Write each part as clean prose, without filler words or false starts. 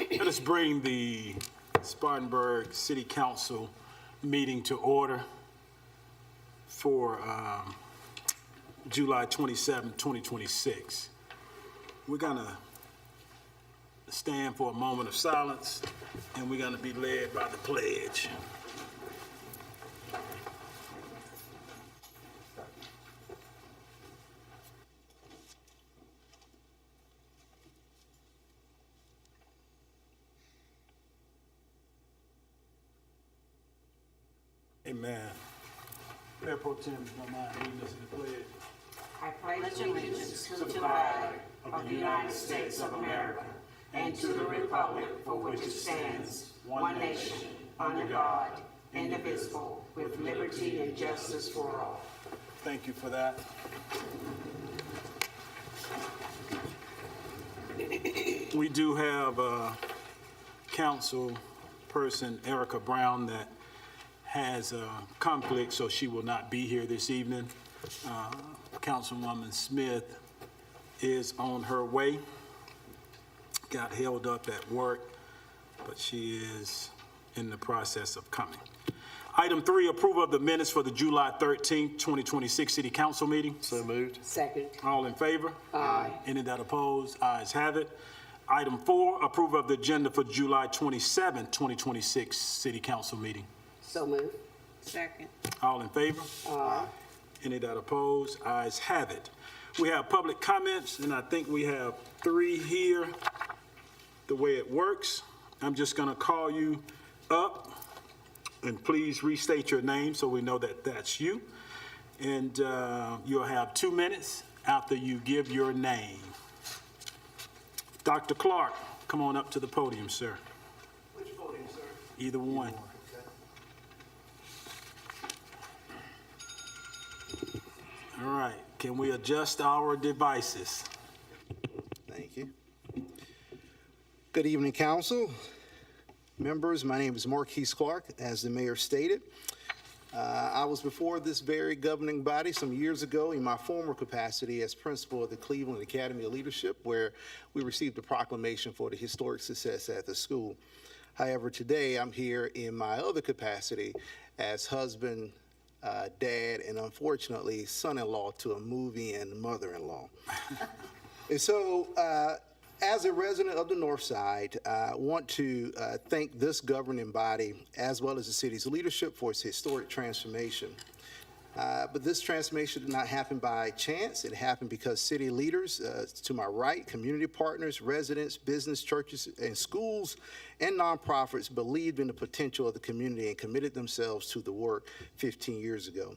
Let us bring the Spartanburg City Council meeting to order for July 27, 2026. We're going to stand for a moment of silence, and we're going to be led by the pledge. Amen. Mayor Pro Tem, if you don't mind reading us the pledge. I pledge allegiance to the flag of the United States of America and to the republic for which it stands, one nation, under God, indivisible, with liberty and justice for all. Thank you for that. We do have council person Erica Brown that has a conflict, so she will not be here this evening. Councilwoman Smith is on her way. Got held up at work, but she is in the process of coming. Item 3, approval of the minutes for the July 13th, 2026 City Council meeting. So moved. Second. All in favor? Aye. Any that oppose? Ayes have it. Item 4, approval of the agenda for July 27, 2026 City Council meeting. So moved. Second. All in favor? Aye. Any that oppose? Ayes have it. We have public comments, and I think we have 3 here. The way it works, I'm just going to call you up, and please restate your name so we know that that's you. And you'll have 2 minutes after you give your name. Dr. Clark, come on up to the podium, sir. Which podium, sir? Either one. All right, can we adjust our devices? Thank you. Good evening, council. Members, my name is Marquise Clark, as the mayor stated. I was before this very governing body some years ago in my former capacity as principal of the Cleveland Academy of Leadership, where we received a proclamation for the historic success at the school. However, today I'm here in my other capacity as husband, dad, and unfortunately son-in-law to a movie-in mother-in-law. And so, as a resident of the North Side, I want to thank this governing body as well as the city's leadership for its historic transformation. But this transformation did not happen by chance. It happened because city leaders to my right, community partners, residents, business, churches, and schools, and nonprofits believed in the potential of the community and committed themselves to the work 15 years ago.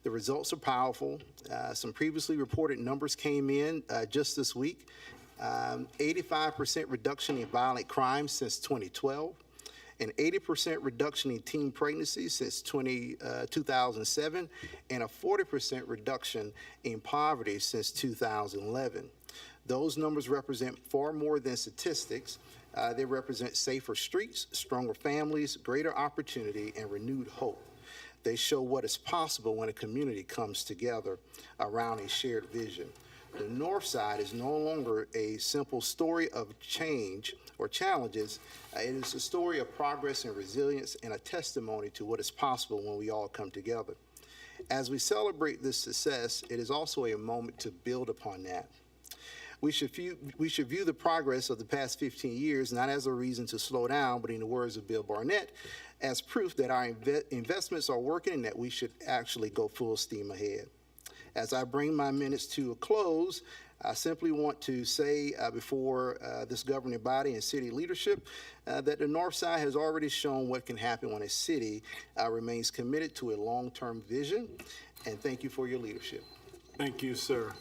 The results are powerful. Some previously reported numbers came in just this week. 85% reduction in violent crime since 2012, an 80% reduction in teen pregnancies since 2007, and a 40% reduction in poverty since 2011. Those numbers represent far more than statistics. They represent safer streets, stronger families, greater opportunity, and renewed hope. They show what is possible when a community comes together around a shared vision. The North Side is no longer a simple story of change or challenges. It is a story of progress and resilience and a testimony to what is possible when we all come together. As we celebrate this success, it is also a moment to build upon that. We should view the progress of the past 15 years not as a reason to slow down, but in the words of Bill Barnett, as proof that our investments are working and that we should actually go full steam ahead. As I bring my minutes to a close, I simply want to say before this governing body and city leadership that the North Side has already shown what can happen when a city remains committed to a long-term vision, and thank you for your leadership. Thank you, sir.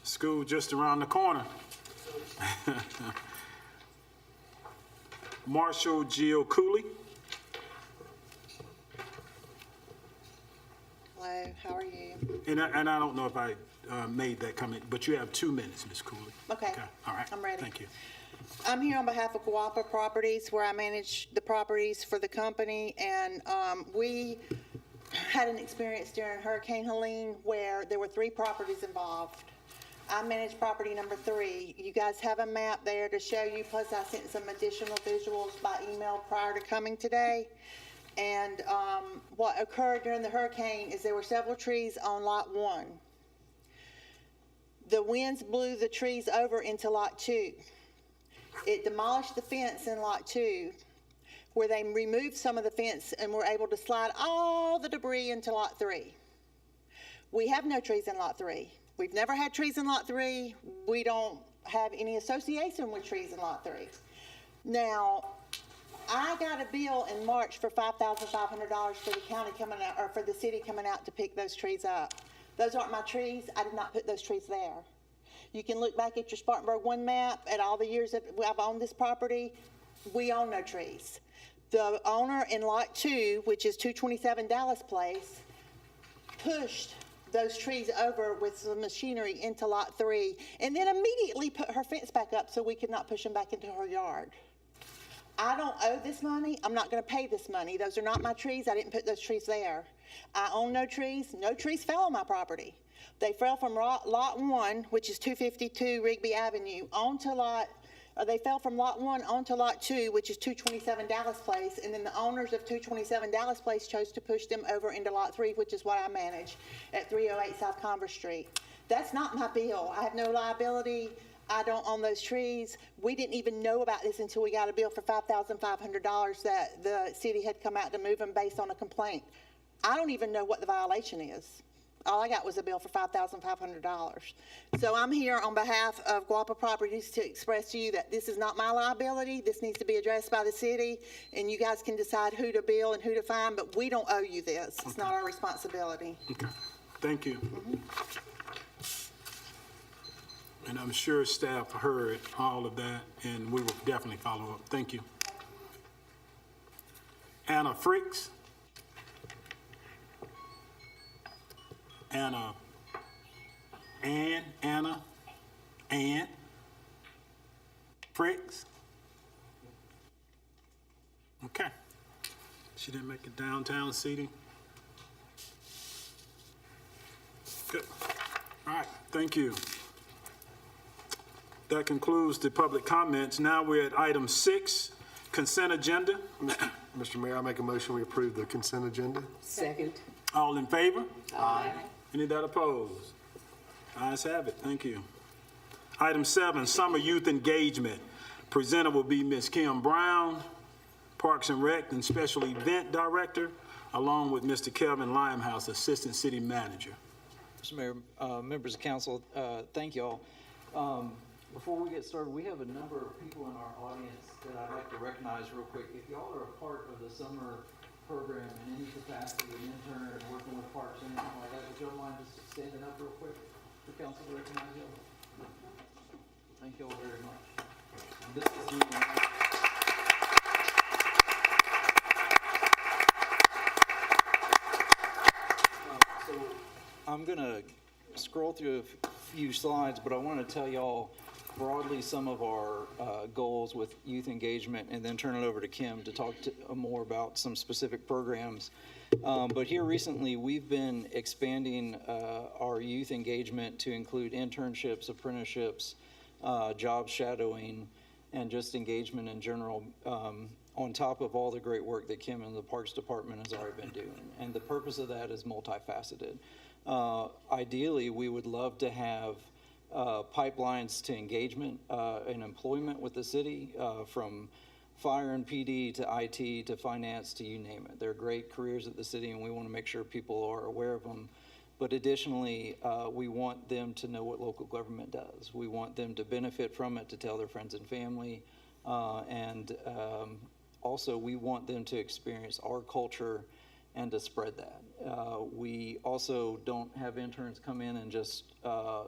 School just around the corner. Marshall Jill Cooley. Hello, how are you? And I don't know if I made that comment, but you have 2 minutes, Ms. Cooley. Okay. All right. I'm ready. Thank you. I'm here on behalf of Guapa Properties, where I manage the properties for the company, and we had an experience during Hurricane Helene where there were 3 properties involved. I manage property number 3. You guys have a map there to show you, plus I sent some additional visuals by email prior to coming today. And what occurred during the hurricane is there were several trees on Lot 1. The winds blew the trees over into Lot 2. It demolished the fence in Lot 2, where they removed some of the fence and were able to slide all the debris into Lot 3. We have no trees in Lot 3. We've never had trees in Lot 3. We don't have any association with trees in Lot 3. Now, I got a bill in March for $5,500 for the county coming out, or for the city coming out to pick those trees up. Those aren't my trees. I did not put those trees there. You can look back at your Spartanburg 1 map at all the years that I've owned this property. We own no trees. The owner in Lot 2, which is 227 Dallas Place, pushed those trees over with some machinery into Lot 3, and then immediately put her fence back up so we could not push them back into her yard. I don't owe this money. I'm not going to pay this money. Those are not my trees. I didn't put those trees there. I own no trees. No trees fell on my property. They fell from Lot 1, which is 252 Rigby Avenue, they fell from Lot 1 onto Lot 2, which is 227 Dallas Place, and then the owners of 227 Dallas Place chose to push them over into Lot 3, which is what I manage at 308 South Converse Street. That's not my bill. I have no liability. I don't own those trees. We didn't even know about this until we got a bill for $5,500 that the city had come out to move them based on a complaint. I don't even know what the violation is. All I got was a bill for $5,500. So I'm here on behalf of Guapa Properties to express to you that this is not my liability. This needs to be addressed by the city, and you guys can decide who to bill and who to fine, but we don't owe you this. It's not our responsibility. Okay, thank you. And I'm sure staff heard all of that, and we will definitely follow up. Thank you. Anna Fricks. Anna Fricks. Okay. She didn't make it downtown seating. Good. All right, thank you. That concludes the public comments. Now we're at item 6, consent agenda. Mr. Mayor, I make a motion we approve the consent agenda. Second. All in favor? Aye. Any that opposed? Ayes have it. Thank you. Item 7, summer youth engagement. Presenter will be Ms. Kim Brown, Parks and Rec and Special Event Director, along with Mr. Kevin Limehouse, Assistant City Manager. Mr. Mayor, members of council, thank y'all. Before we get started, we have a number of people in our audience that I'd like to recognize real quick. If y'all are a part of the summer program in any capacity, an intern or working with parks or anything like that, would y'all mind just standing up real quick for council to recognize y'all? Thank y'all very much. This is so I'm gonna scroll through a few slides, but I want to tell y'all broadly some of our goals with youth engagement, and then turn it over to Kim to talk more about some specific programs. But here recently, we've been expanding our youth engagement to include internships, apprenticeships, job shadowing, and just engagement in general, on top of all the great work that Kim and the Parks Department has already been doing. And the purpose of that is multifaceted. Ideally, we would love to have pipelines to engagement and employment with the city, from fire and PD to IT to finance to you name it. They're great careers at the city, and we want to make sure people are aware of them. But additionally, we want them to know what local government does. We want them to benefit from it, to tell their friends and family, and also we want them to experience our culture and to spread that. We also don't have interns come in and just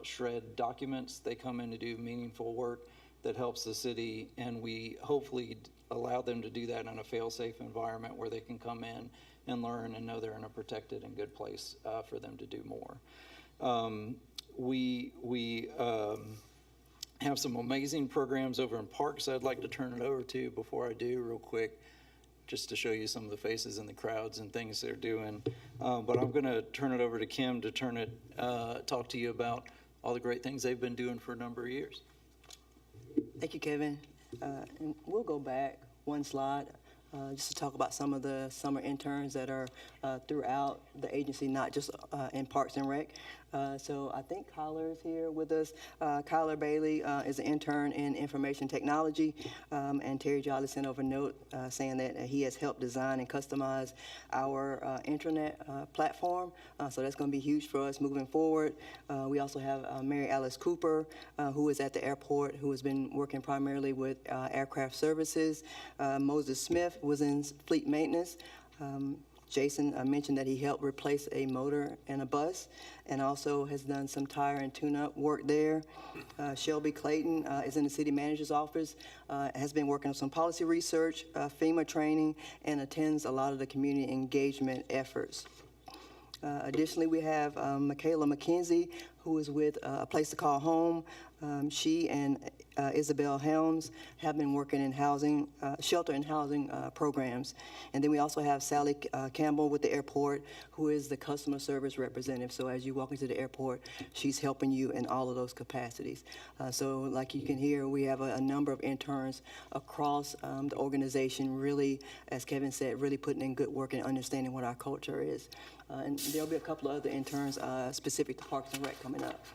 shred documents. They come in to do meaningful work that helps the city, and we hopefully allow them to do that in a fail-safe environment where they can come in and learn and know they're in a protected and good place for them to do more. We have some amazing programs over in parks I'd like to turn it over to. Before I do, real quick, just to show you some of the faces in the crowds and things they're doing. But I'm going to turn it over to Kim to talk to you about all the great things they've been doing for a number of years. Thank you, Kevin. And we'll go back one slide just to talk about some of the summer interns that are throughout the agency, not just in Parks and Rec. So I think Kyler is here with us. Kyler Bailey is an intern in information technology, and Terry Jolly sent over a note saying that he has helped design and customize our intranet platform. So that's going to be huge for us moving forward. We also have Mary Alice Cooper, who is at the airport, who has been working primarily with aircraft services. Moses Smith was in fleet maintenance. Jason mentioned that he helped replace a motor in a bus and also has done some tire and tune-up work there. Shelby Clayton is in the city manager's office, has been working on some policy research, FEMA training, and attends a lot of the community engagement efforts. Additionally, we have Michaela McKenzie, who is with A Place to Call Home. She and Isabel Helms have been working in housing, shelter and housing programs. And then we also have Sally Campbell with the airport, who is the customer service representative. So as you walk into the airport, she's helping you in all of those capacities. So like you can hear, we have a number of interns across the organization, really, as Kevin said, really putting in good work and understanding what our culture is. And there'll be a couple of other interns specific to Parks and Rec coming up.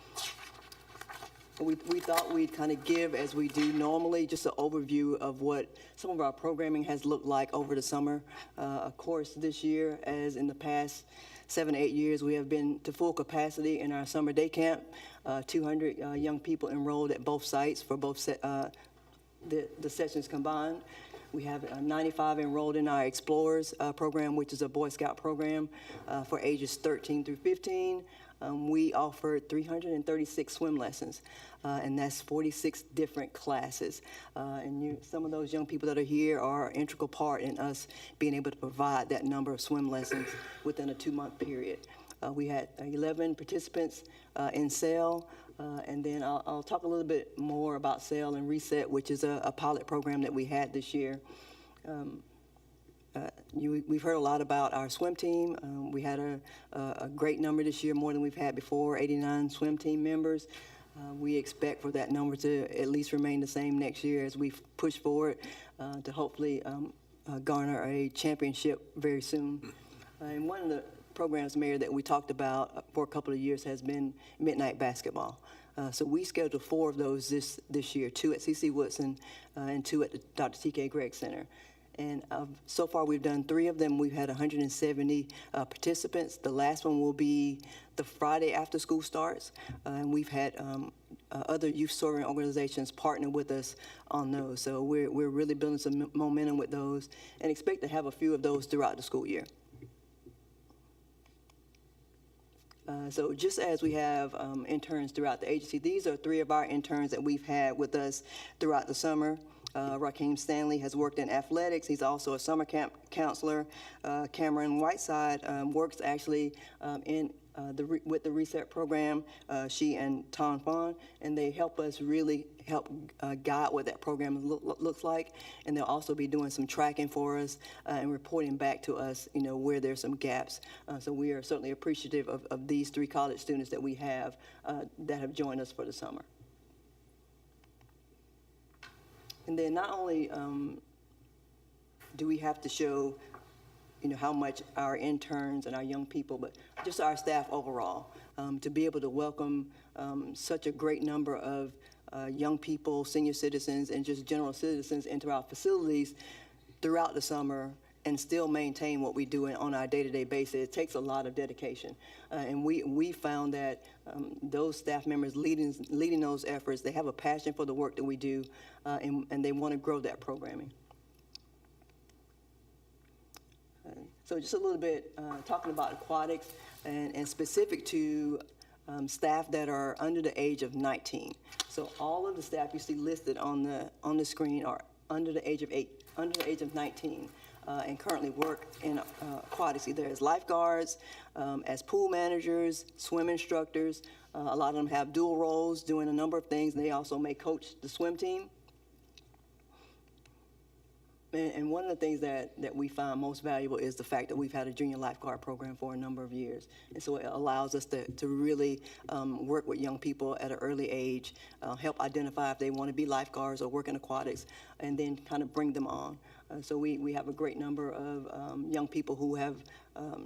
We thought we'd kind of give, as we do normally, just an overview of what some of our programming has looked like over the summer. Of course, this year, as in the past 7 to 8 years, we have been to full capacity in our summer day camp. 200 young people enrolled at both sites for both the sessions combined. We have 95 enrolled in our Explorers program, which is a Boy Scout program for ages 13 through 15. We offered 336 swim lessons, and that's 46 different classes. And some of those young people that are here are an integral part in us being able to provide that number of swim lessons within a 2-month period. We had 11 participants in SAIL, and then I'll talk a little bit more about SAIL and Reset, which is a pilot program that we had this year. We've heard a lot about our swim team. We had a great number this year, more than we've had before, 89 swim team members. We expect for that number to at least remain the same next year as we push forward to hopefully garner a championship very soon. And one of the programs, Mayor, that we talked about for a couple of years has been midnight basketball. So we scheduled 4 of those this year, 2 at C.C. Woodson and 2 at the Dr. T.K. Gregg Center. And so far, we've done 3 of them. We've had 170 participants. The last one will be the Friday after school starts. And we've had other youth serving organizations partner with us on those. So we're really building some momentum with those and expect to have a few of those throughout the school year. So just as we have interns throughout the agency, these are 3 of our interns that we've had with us throughout the summer. Raheem Stanley has worked in athletics. He's also a summer camp counselor. Cameron Whiteside works actually with the Reset program, she and Tom Fawn, and they help us really help guide what that program looks like. And they'll also be doing some tracking for us and reporting back to us, where there's some gaps. So we are certainly appreciative of these 3 college students that we have that have joined us for the summer. And then not only do we have to show, how much our interns and our young people, but just our staff overall, to be able to welcome such a great number of young people, senior citizens, and just general citizens into our facilities throughout the summer and still maintain what we do on our day-to-day basis. It takes a lot of dedication. And we found that those staff members leading those efforts, they have a passion for the work that we do, and they want to grow that programming. So just a little bit talking about aquatics and specific to staff that are under the age of 19. So all of the staff you see listed on the screen are under the age of 19. And currently work in aquatics, either as lifeguards, as pool managers, swim instructors. A lot of them have dual roles, doing a number of things, and they also may coach the swim team. And one of the things that we find most valuable is the fact that we've had a junior lifeguard program for a number of years. And so it allows us to really work with young people at an early age, help identify if they want to be lifeguards or work in aquatics, and then kind of bring them on. So we have a great number of young people who have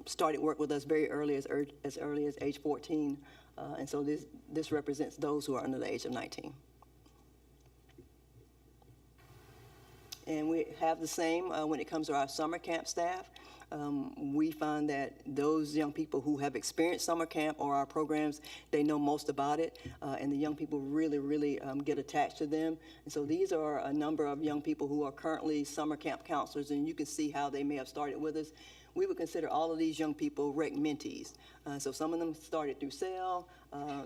started work with us very early, as early as age 14. And so this represents those who are under the age of 19. And we have the same when it comes to our summer camp staff. We find that those young people who have experienced summer camp or our programs, they know most about it, and the young people really get attached to them. And so these are a number of young people who are currently summer camp counselors, and you can see how they may have started with us. We would consider all of these young people rec mentees. So some of them started through SAIL.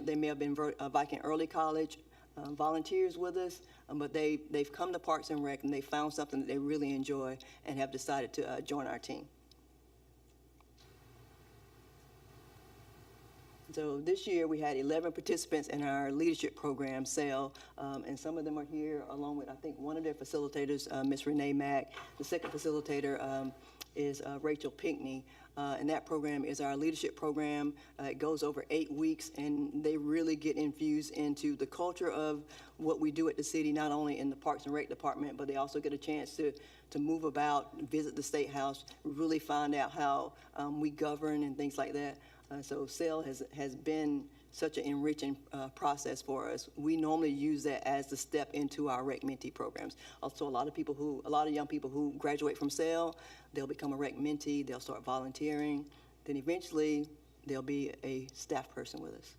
They may have been Viking Early College volunteers with us, but they've come to Parks and Rec and they found something that they really enjoy and have decided to join our team. So this year we had 11 participants in our leadership program, SAIL, and some of them are here along with, I think, one of their facilitators, Ms. Renee Mack. The second facilitator is Rachel Pinckney. And that program is our leadership program. It goes over 8 weeks, and they really get infused into the culture of what we do at the city, not only in the Parks and Rec department, but they also get a chance to move about, visit the State House, really find out how we govern and things like that. So SAIL has been such an enriching process for us. We normally use that as the step into our rec mentee programs. Also, a lot of young people who graduate from SAIL, they'll become a rec mentee, they'll start volunteering, then eventually they'll be a staff person with us.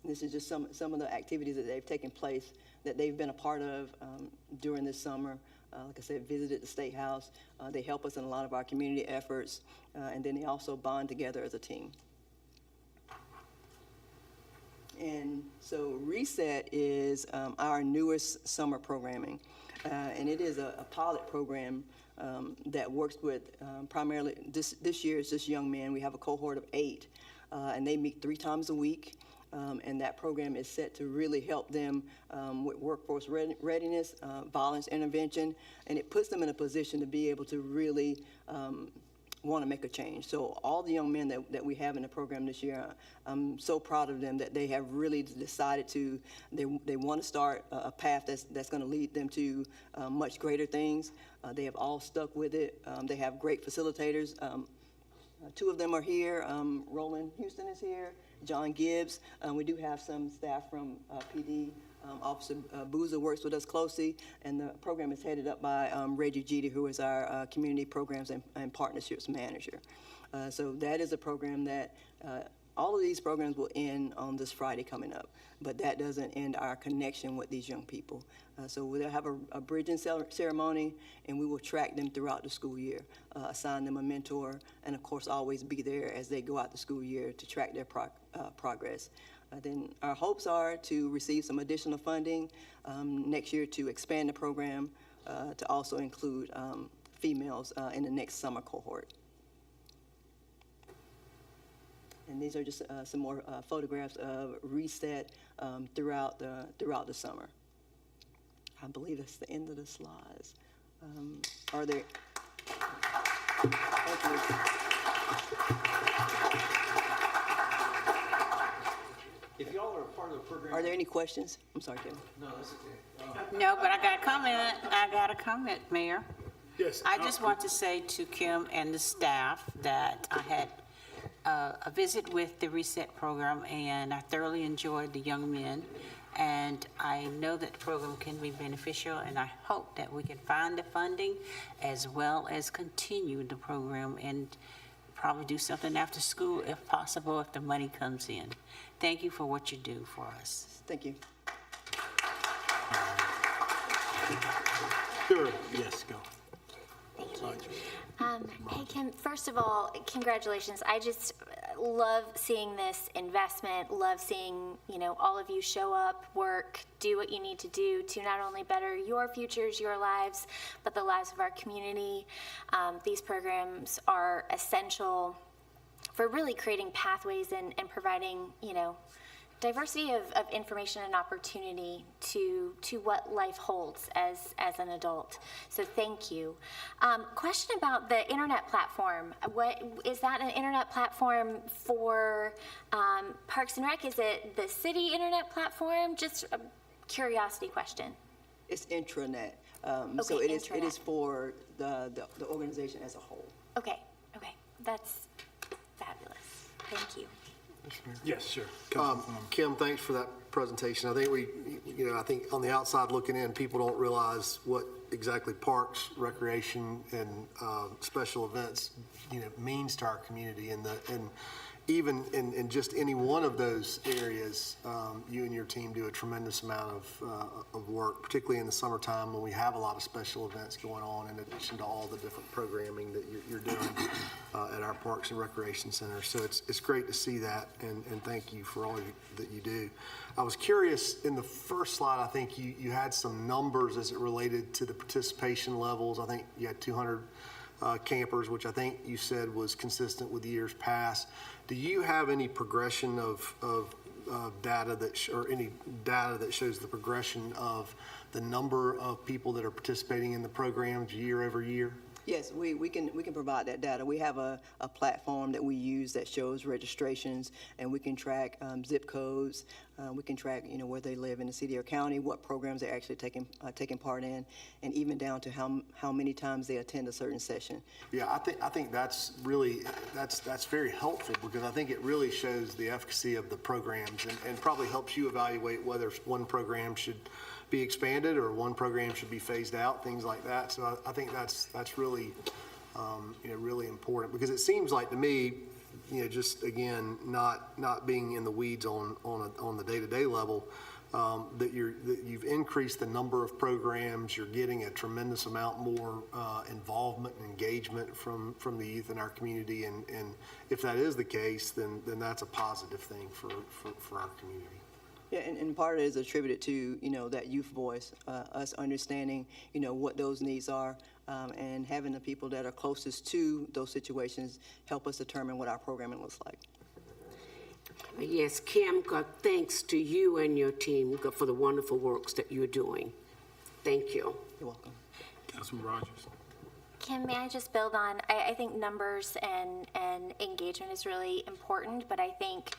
This is just some of the activities that they've taken place that they've been a part of during this summer. Like I said, visited the State House. They help us in a lot of our community efforts, and then they also bond together as a team. And so Reset is our newest summer programming, and it is a pilot program that works with primarily, this year it's just young men. We have a cohort of 8, and they meet 3 times a week. And that program is set to really help them with workforce readiness, violence intervention, and it puts them in a position to be able to really want to make a change. So all the young men that we have in the program this year, I'm so proud of them that they have really decided they want to start a path that's going to lead them to much greater things. They have all stuck with it. They have great facilitators. 2 of them are here. Roland Houston is here. John Gibbs. We do have some staff from PD. Officer Boozer works with us closely, and the program is headed up by Reggie Jeter, who is our Community Programs and Partnerships Manager. So that is a program that all of these programs will end on this Friday coming up, but that doesn't end our connection with these young people. So we'll have a bridging ceremony, and we will track them throughout the school year, assign them a mentor, and of course always be there as they go out the school year to track their progress. Then our hopes are to receive some additional funding next year to expand the program to also include females in the next summer cohort. And these are just some more photographs of Reset throughout the summer. I believe that's the end of the slides. Are there? Thank you. If y'all are a part of the program. Are there any questions? I'm sorry, Kevin. No, that's okay. No, but I got a comment, Mayor. Yes. I just want to say to Kim and the staff that I had a visit with the Reset program, and I thoroughly enjoyed the young men. And I know that the program can be beneficial, and I hope that we can find the funding as well as continue the program and probably do something after school if possible, if the money comes in. Thank you for what you do for us. Thank you. Sure, yes, go. Hey, Kim, first of all, congratulations. I just love seeing this investment, love seeing, all of you show up, work, do what you need to do to not only better your futures, your lives, but the lives of our community. These programs are essential for really creating pathways and providing, diversity of information and opportunity to what life holds as an adult. So thank you. Question about the internet platform. What is that, an internet platform for Parks and Rec? Is it the city internet platform? Just a curiosity question. It's intranet. So Okay, it is intranet. for the organization as a whole. Okay, that's fabulous. Thank you. Yes, sure. Kim, thanks for that presentation. I think I think on the outside looking in, people don't realize what exactly parks, recreation, and special events, means to our community. And even in just any one of those areas, you and your team do a tremendous amount of work, particularly in the summertime when we have a lot of special events going on, in addition to all the different programming that you're doing at our Parks and Recreation Center. So it's great to see that, and thank you for all that you do. I was curious, in the first slide, I think you had some numbers as it related to the participation levels. I think you had 200 campers, which I think you said was consistent with years past. Do you have any progression of data or any data that shows the progression of the number of people that are participating in the programs year over year? Yes, we can provide that data. We have a platform that we use that shows registrations, and we can track zip codes. We can track where they live in the city or county, what programs they're actually taking part in, and even down to how many times they attend a certain session. Yeah, I think that's very helpful, because I think it really shows the efficacy of the programs, and probably helps you evaluate whether one program should be expanded or one program should be phased out, things like that. So I think that's really really important, because it seems like to me, just again, not being in the weeds on the day-to-day level, that you've increased the number of programs. You're getting a tremendous amount more involvement and engagement from the youth in our community, and if that is the case, then that's a positive thing for our community. Yeah, and part of it is attributed to, that youth voice, us understanding, what those needs are, and having the people that are closest to those situations help us determine what our programming looks like. Yes, Kim, thanks to you and your team for the wonderful works that you're doing. Thank you. You're welcome. Councilman Rogers. Kim, may I just build on, I think numbers and engagement is really important, but I think,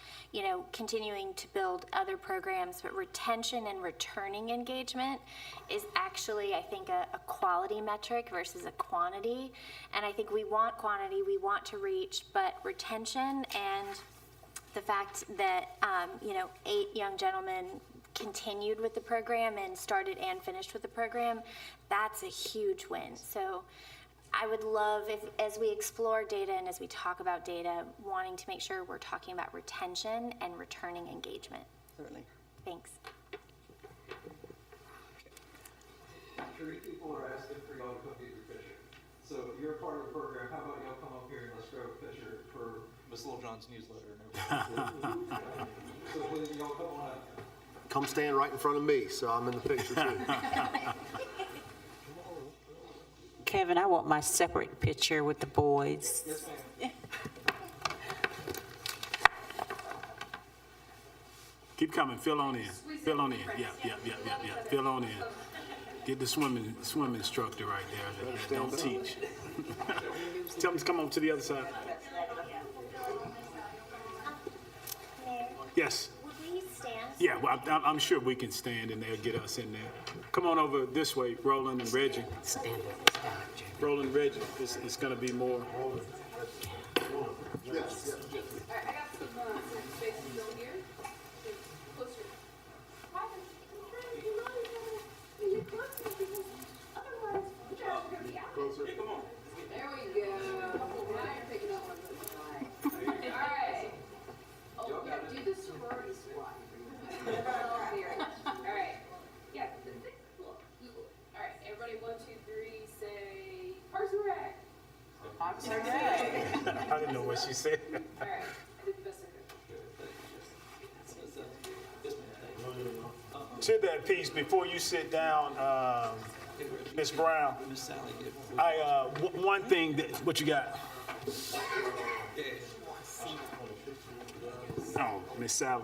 continuing to build other programs, but retention and returning engagement is actually, I think, a quality metric versus a quantity. And I think we want quantity, we want to reach, but retention and the fact that, 8 young gentlemen continued with the program and started and finished with the program, that's a huge win. So I would love, if, as we explore data and as we talk about data, wanting to make sure we're talking about retention and returning engagement. Certainly. Thanks. 3 people are asking for y'all to come get your picture. So if you're a part of the program, how about y'all come up here and let's grab a picture for Miss Littlejohn's newsletter and everything. So please, y'all come on up. Come stand right in front of me, so I'm in the picture too. Kevin, I want my separate picture with the boys. Yes, ma'am. Keep coming, fill on in. Fill on in, yeah. Fill on in. Get the swimming instructor right there that don't teach. Tell them to come on to the other side. Yes. Would we stand? Yeah, well, I'm sure we can stand and they'll get us in there. Come on over this way, Roland and Reggie. Stand up, Jamie. Roland and Reggie, it's gonna be more. I got some spaces over here. Closer. You're closer because otherwise you guys are gonna be out. Closer. Come on. There we go. Now you're picking up on this. All right. Oh, yeah, do the sorority squat. All right. Yeah, cool. All right, everybody, 1, 2, 3, say Parks and Rec. I didn't know what she said. All right, I did the best I could. To that piece, before you sit down, Ms. Brown, Miss Sally, get one thing that, what you got? Oh, Miss Sally.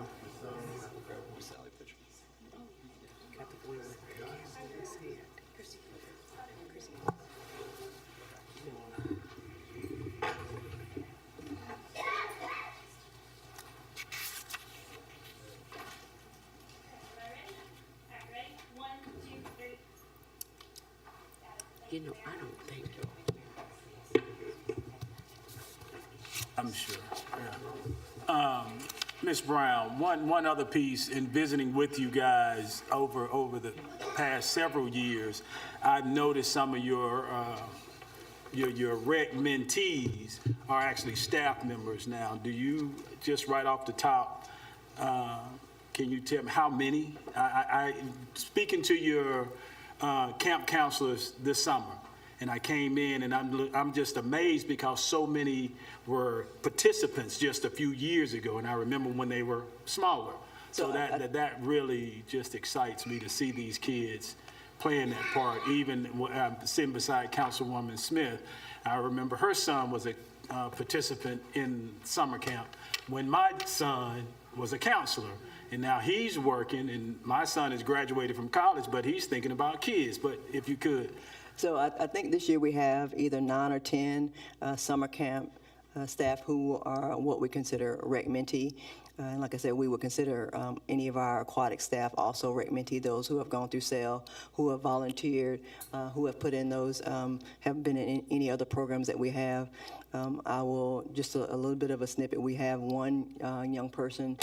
You know, I don't think. I'm sure, yeah. Ms. Brown, one other piece in visiting with you guys over the past several years, I've noticed some of your rec mentees are actually staff members now. Do you, just right off the top, can you tell me how many? Speaking to your camp counselors this summer, and I came in and I'm just amazed because so many were participants just a few years ago, and I remember when they were smaller. So that really just excites me to see these kids playing that part. Even when I'm sitting beside Councilwoman Smith, I remember her son was a participant in summer camp when my son was a counselor. And now he's working, and my son has graduated from college, but he's thinking about kids. But if you could. So I think this year we have either 9 or 10 summer camp staff who are what we consider rec mentee. And like I said, we would consider any of our aquatic staff also rec mentee, those who have gone through SAIL, who have volunteered, who have put in those, have been in any other programs that we have. I will, just a little bit of a snippet, we have one young person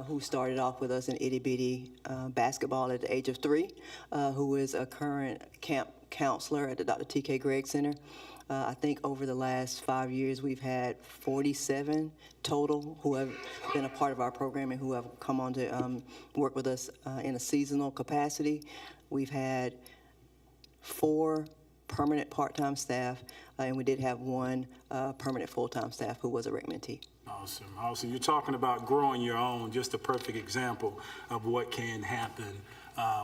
who started off with us in itty-bitty basketball at the age of 3, who is a current camp counselor at the Dr. T.K. Gregg Center. I think over the last 5 years, we've had 47 total who have been a part of our program and who have come on to work with us in a seasonal capacity. We've had 4 permanent part-time staff, and we did have 1 permanent full-time staff who was a rec mentee. Awesome, awesome. You're talking about growing your own, just a perfect example of what can happen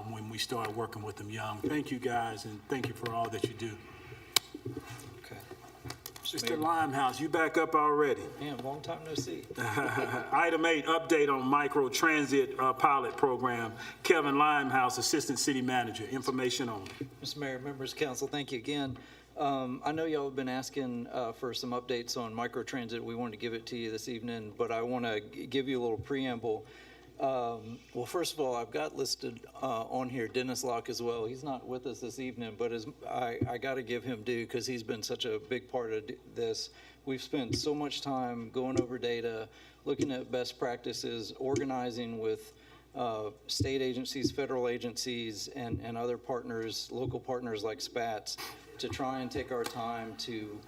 when we start working with them young. Thank you, guys, and thank you for all that you do. Okay. Mr. Limehouse, you back up already. Yeah, long time no see. Item 8, update on micro transit pilot program. Kevin Limehouse, Assistant City Manager. Information on. Mr. Mayor, members of council, thank you again. I know y'all have been asking for some updates on microtransit. We wanted to give it to you this evening, but I want to give you a little preamble. Well, first of all, I've got listed on here Dennis Locke as well. He's not with us this evening, but I got to give him due because he's been such a big part of this. We've spent so much time going over data, looking at best practices, organizing with state agencies, federal agencies, and other partners, local partners like SPATS, to try and take our time to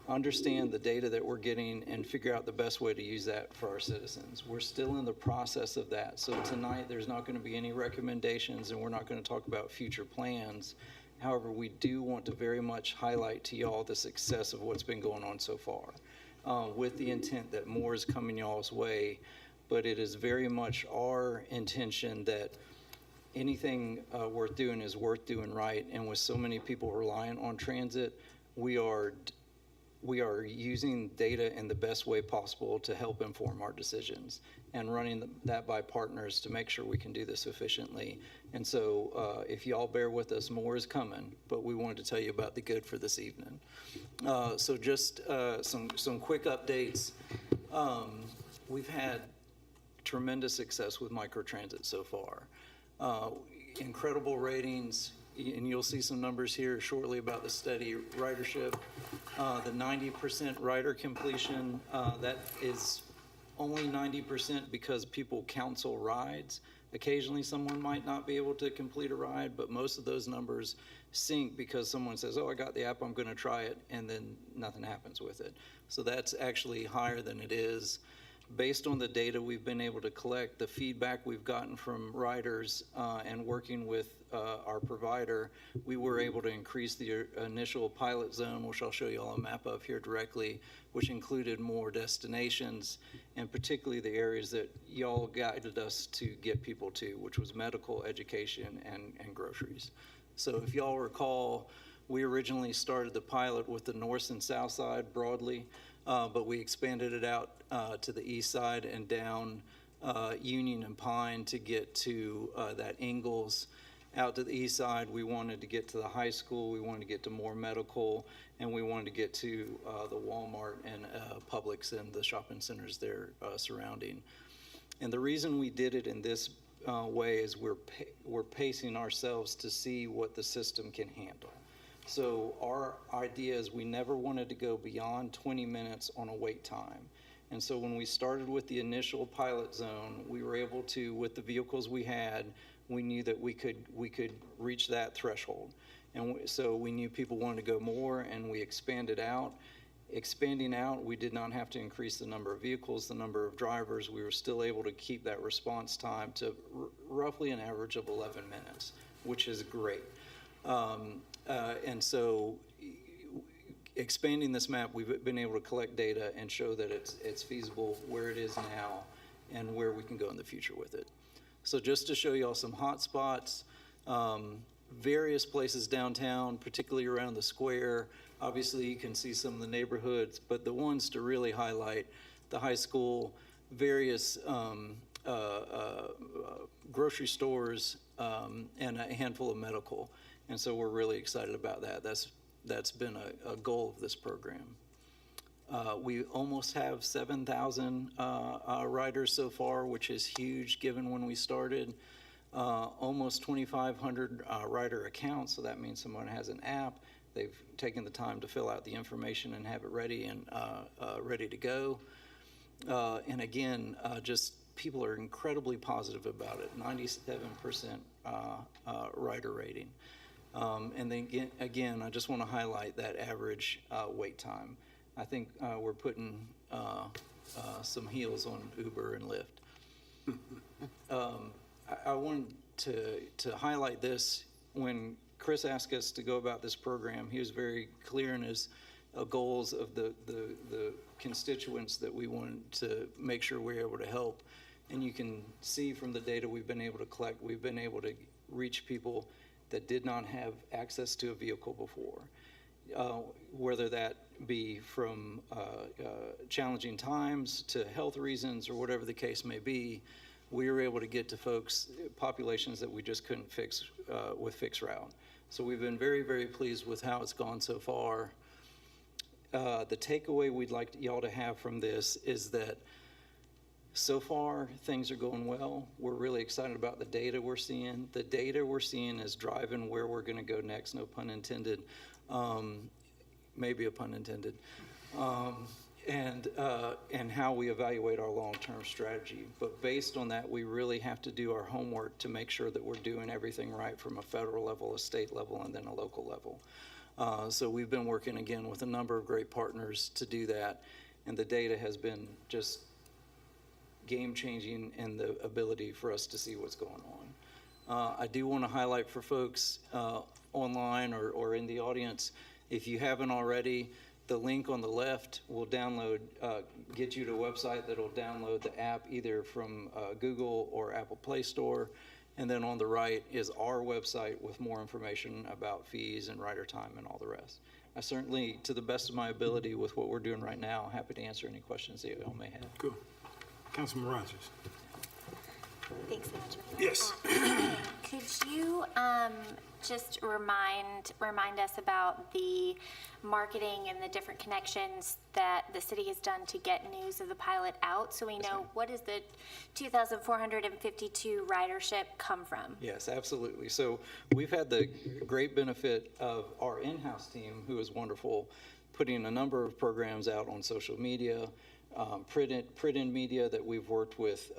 understand the data that we're getting and figure out the best way to use that for our citizens. We're still in the process of that. So tonight there's not going to be any recommendations and we're not going to talk about future plans. However, we do want to very much highlight to y'all the success of what's been going on so far, with the intent that more is coming y'all's way. But it is very much our intention that anything worth doing is worth doing right. And with so many people reliant on transit, we are using data in the best way possible to help inform our decisions and running that by partners to make sure we can do this efficiently. And so if y'all bear with us, more is coming, but we wanted to tell you about the good for this evening. So just some quick updates. We've had tremendous success with microtransit so far. Incredible ratings, and you'll see some numbers here shortly about the steady ridership. The 90% rider completion, that is only 90% because people counsel rides. Occasionally someone might not be able to complete a ride, but most of those numbers sync because someone says, oh, I got the app, I'm going to try it, and then nothing happens with it. So that's actually higher than it is. Based on the data we've been able to collect, the feedback we've gotten from riders and working with our provider, we were able to increase the initial pilot zone, which I'll show you all a map of here directly, which included more destinations, and particularly the areas that y'all guided us to get people to, which was medical, education, and groceries. So if y'all recall, we originally started the pilot with the north and south side broadly, but we expanded it out to the east side and down Union and Pine to get to that Ingalls. Out to the east side, we wanted to get to the high school, we wanted to get to more medical, and we wanted to get to the Walmart and Publix and the shopping centers there surrounding. And the reason we did it in this way is we're pacing ourselves to see what the system can handle. So our idea is we never wanted to go beyond 20 minutes on a wait time. And so when we started with the initial pilot zone, we were able to, with the vehicles we had, we knew that we could reach that threshold. And so we knew people wanted to go more, and we expanded out. Expanding out, we did not have to increase the number of vehicles, the number of drivers. We were still able to keep that response time to roughly an average of 11 minutes, which is great. And so expanding this map, we've been able to collect data and show that it's feasible where it is now and where we can go in the future with it. So just to show you all some hot spots, various places downtown, particularly around the square. Obviously, you can see some of the neighborhoods, but the ones to really highlight, the high school, various grocery stores, and a handful of medical. And so we're really excited about that. That's been a goal of this program. We almost have 7,000 riders so far, which is huge given when we started. Almost 2,500 rider accounts, so that means someone has an app. They've taken the time to fill out the information and have it ready and ready to go. And again, just people are incredibly positive about it. 97% rider rating. And then again, I just want to highlight that average wait time. I think we're putting some heels on Uber and Lyft. I wanted to highlight this. When Chris asked us to go about this program, he was very clear in his goals of the constituents that we wanted to make sure we're able to help. And you can see from the data we've been able to collect, we've been able to reach people that did not have access to a vehicle before, whether that be from challenging times to health reasons or whatever the case may be. We were able to get to folks, populations that we just couldn't fix with fixed route. So we've been very, very pleased with how it's gone so far. The takeaway we'd like y'all to have from this is that so far things are going well. We're really excited about the data we're seeing. The data we're seeing is driving where we're going to go next, no pun intended. Maybe a pun intended. And how we evaluate our long-term strategy. But based on that, we really have to do our homework to make sure that we're doing everything right from a federal level, a state level, and then a local level. So we've been working again with a number of great partners to do that, and the data has been just game-changing in the ability for us to see what's going on. I do want to highlight for folks online or in the audience, if you haven't already, the link on the left will download, get you to a website that'll download the app either from Google or Apple Play Store. And then on the right is our website with more information about fees and rider time and all the rest. I certainly, to the best of my ability with what we're doing right now, happy to answer any questions that you all may have. Cool. Councilman Rogers. Thanks so much. Yes. Could you just remind us about the marketing and the different connections that the city has done to get news of the pilot out, so we know what does the 2,452 ridership come from? Yes, absolutely. So we've had the great benefit of our in-house team, who is wonderful, putting a number of programs out on social media, print media that we've worked with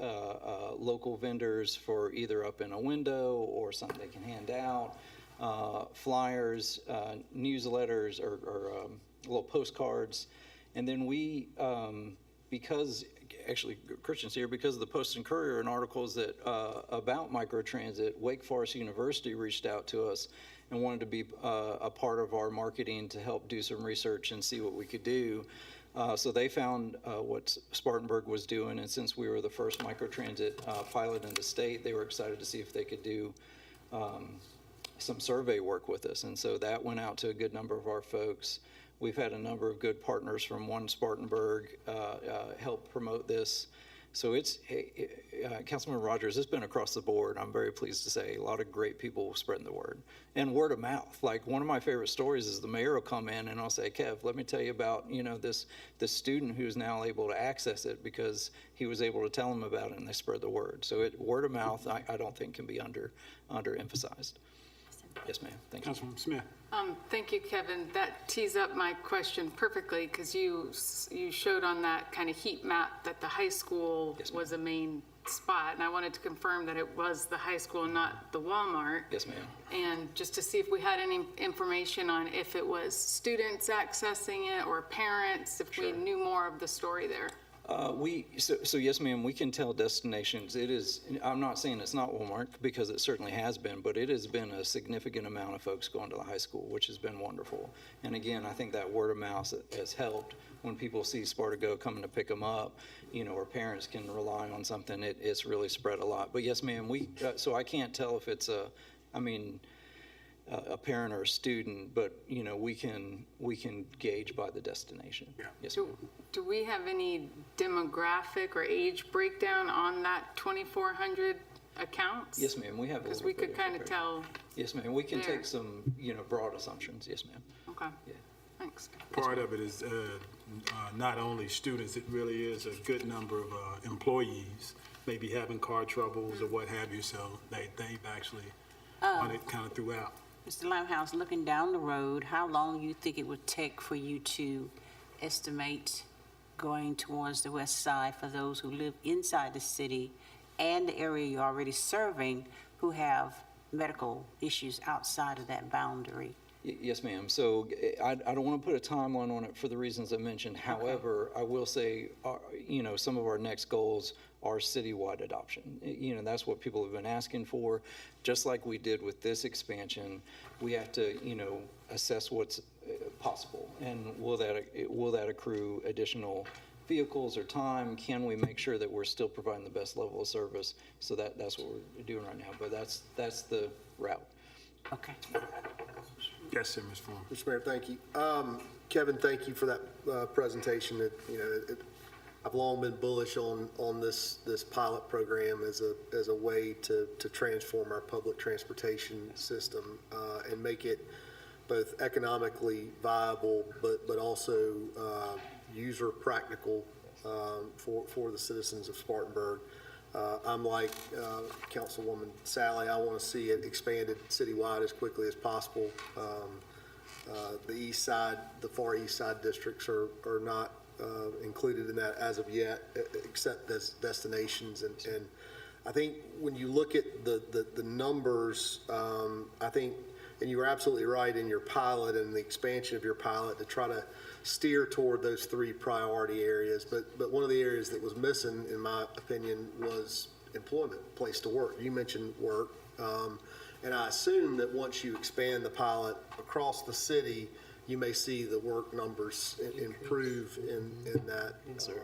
local vendors for either up in a window or something they can hand out, flyers, newsletters, or little postcards. And then we, because, actually Christian's here, because of the Post and Courier and articles that about microtransit, Wake Forest University reached out to us and wanted to be a part of our marketing to help do some research and see what we could do. So they found what Spartanburg was doing, and since we were the first microtransit pilot in the state, they were excited to see if they could do some survey work with us. And so that went out to a good number of our folks. We've had a number of good partners from One Spartanburg help promote this. So it's, Councilman Rogers, it's been across the board. I'm very pleased to say a lot of great people spreading the word. And word of mouth. Like, one of my favorite stories is the mayor will come in and I'll say, Kev, let me tell you about, this student who's now able to access it because he was able to tell them about it and they spread the word. So word of mouth, I don't think can be underemphasized. Yes, ma'am. Thank you. Councilwoman Smith. Thank you, Kevin. That tees up my question perfectly, because you showed on that kind of heat map that the high school Yes, ma'am. was a main spot, and I wanted to confirm that it was the high school, not the Walmart. Yes, ma'am. And just to see if we had any information on if it was students accessing it or parents, if we knew more of the story there. So yes, ma'am, we can tell destinations. It is, I'm not saying it's not Walmart, because it certainly has been, but it has been a significant amount of folks going to the high school, which has been wonderful. And again, I think that word of mouth has helped. When people see Spartanburg coming to pick them up, or parents can rely on something, it's really spread a lot. But yes, ma'am, so I can't tell if it's a parent or a student, but, we can gauge by the destination. Yeah. Yes, ma'am. Do we have any demographic or age breakdown on that 2,400 accounts? Yes, ma'am, we have a Because little we bit could kind of of- tell, Yes, ma'am, we can there. take some, broad assumptions. Yes, ma'am. okay, Yeah. thanks. Part of it is not only students, it really is a good number of employees, maybe having car troubles or what have you, so they've actually on it kind of throughout. Mr. Limehouse, looking down the road, how long you think it would take for you to estimate going towards the west side for those who live inside the city and the area you're already serving who have medical issues outside of that boundary? Yes, ma'am. So I don't want to put a timeline on it for the reasons I mentioned. However, I will say, some of our next goals are citywide adoption. That's what people have been asking for. Just like we did with this expansion, we have to, assess what's possible. And will that accrue additional vehicles or time? Can we make sure that we're still providing the best level of service? So that's what we're doing right now. But that's the route. Okay. Yes, sir, Ms. Form. Mr. Mayor, thank you. Kevin, thank you for that presentation. I've long been bullish on this pilot program as a way to transform our public transportation system and make it both economically viable, but also user practical for the citizens of Spartanburg. I'm like Councilwoman Sally. I want to see it expanded citywide as quickly as possible. The east side, the far east side districts are not included in that as of yet, except as destinations. And I think when you look at the numbers, I think, and you were absolutely right in your pilot and the expansion of your pilot to try to steer toward those three priority areas. But one of the areas that was missing, in my opinion, was employment, place to work. You mentioned work. And I assume that once you expand the pilot across the city, you may see the work numbers improve in that. Yes, sir.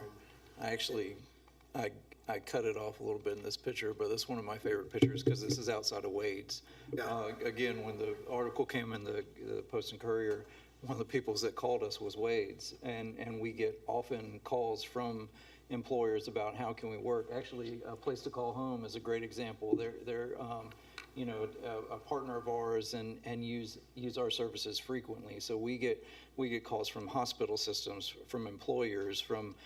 I cut it off a little bit in this picture, but that's one of my favorite pictures because this is outside of Wade's. Yeah. Again, when the article came in the Post and Courier, one of the peoples that called us was Wade's, and we get often calls from employers about how can we work. Actually, a Place to Call Home is a great example. They're a partner of ours and use our services frequently. So we get calls from hospital systems, from employers, from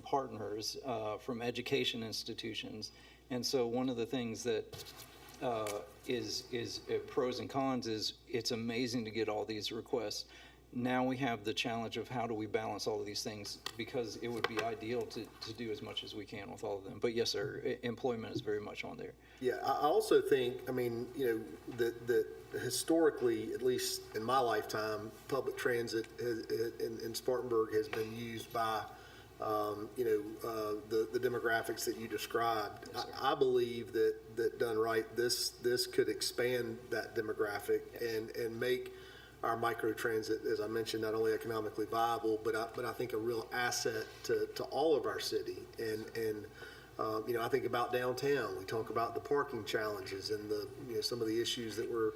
partners, from education institutions. And so one of the things that is pros and cons is it's amazing to get all these requests. Now we have the challenge of how do we balance all of these things, because it would be ideal to do as much as we can with all of them. But yes, sir, employment is very much on there. Yeah, I also think, that historically, at least in my lifetime, public transit in Spartanburg has been used by, the demographics that you described. I believe that done right, this could expand that demographic and make our microtransit, as I mentioned, not only economically viable, but I think a real asset to all of our city. And I think about downtown. We talk about the parking challenges and some of the issues that we're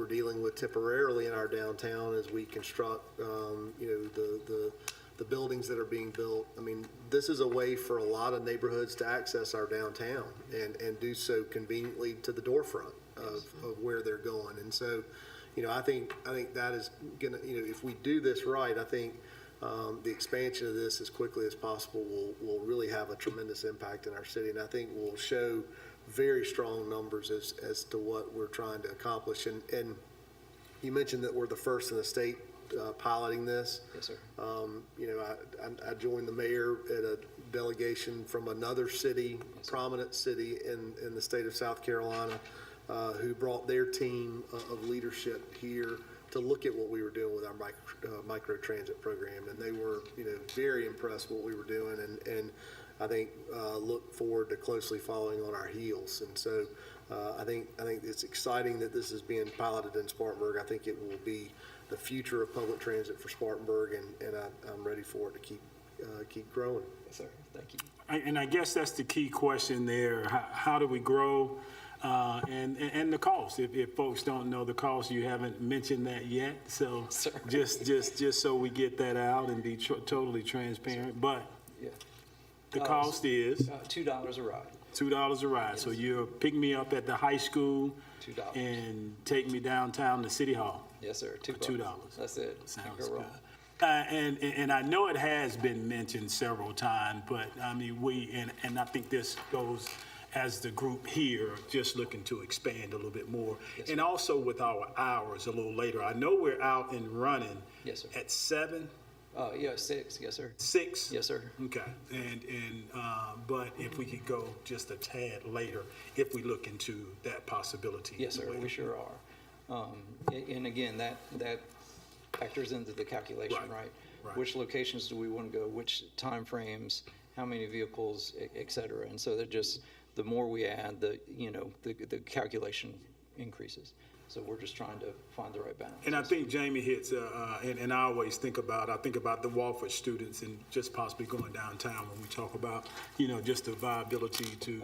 dealing with temporarily in our downtown as we construct the buildings that are being built. I mean, this is a way for a lot of neighborhoods to access our downtown and do so conveniently to the doorfront of where they're going. And so, I think that is gonna, if we do this right, I think the expansion of this as quickly as possible will really have a tremendous impact in our city, and I think will show very strong numbers as to what we're trying to accomplish. And You mentioned that we're the first in the state piloting this. Yes, sir. You know, I joined the mayor at a delegation from another city, prominent city in the state of South Carolina, who brought their team of leadership here to look at what we were doing with our micro transit program. And they were, you know, very impressed with what we were doing, and I think look forward to closely following on our heels. And so I think it's exciting that this is being piloted in Spartanburg. I think it will be the future of public transit for Spartanburg, and I'm ready for it to keep growing. Yes, sir. Thank you. And I guess that's the key question there. How do we grow? And the cost. If folks don't know the cost, you haven't mentioned that yet. So just so we get that out and be totally transparent. But Yeah. the cost is $2 a ride. $2 a ride. So you'll pick me up at the high school $2. and take me downtown to City Hall. Yes, sir. $2. That's it. Sounds Can't go good. wrong. And I know it has been mentioned several times, but I mean, and I think this goes as the group here, just looking to expand a little bit more. And also with our hours a little later. I know we're out and running. Yes, sir. At 7? Yeah, 6. Yes, sir. 6? Yes, sir. Okay. But if we could go just a tad later, if we look into that possibility. Yes, sir. We sure are. And again, that factors into the calculation, right? Right. Which locations do we want to go, which timeframes, how many vehicles, et cetera. And so the more we add, the calculation increases. So we're just trying to find the right balance. And I think Jamie hits, and I always think about the Walford students and just possibly going downtown when we talk about, just the viability to